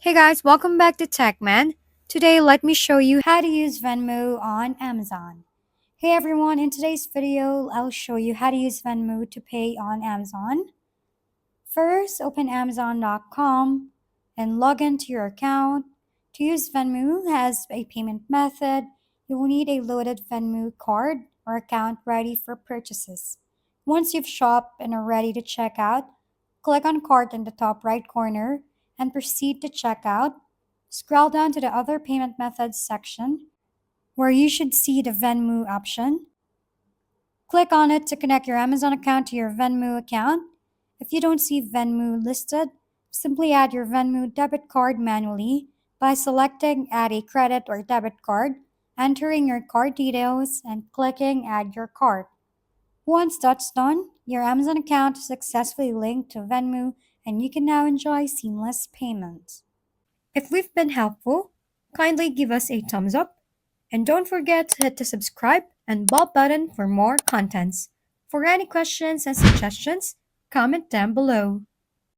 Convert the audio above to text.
Hey guys, welcome back to TechMan. Today, let me show you how to use Venmo on Amazon. Hey everyone, in today's video, I'll show you how to use Venmo to pay on Amazon. First, open Amazon.com and log into your account. To use Venmo as a payment method, you will need a loaded Venmo card or account ready for purchases. Once you've shopped and are ready to check out, click on Cart in the top right corner and proceed to checkout. Scroll down to the Other Payment Methods section where you should see the Venmo option. Click on it to connect your Amazon account to your Venmo account. If you don't see Venmo listed, simply add your Venmo debit card manually by selecting Add a credit or debit card, entering your card details, and clicking Add your card. Once that's done, your Amazon account is successfully linked to Venmo and you can now enjoy seamless payments. If we've been helpful, kindly give us a thumbs up and don't forget to hit the subscribe and bell button for more contents. For any questions and suggestions, comment down below.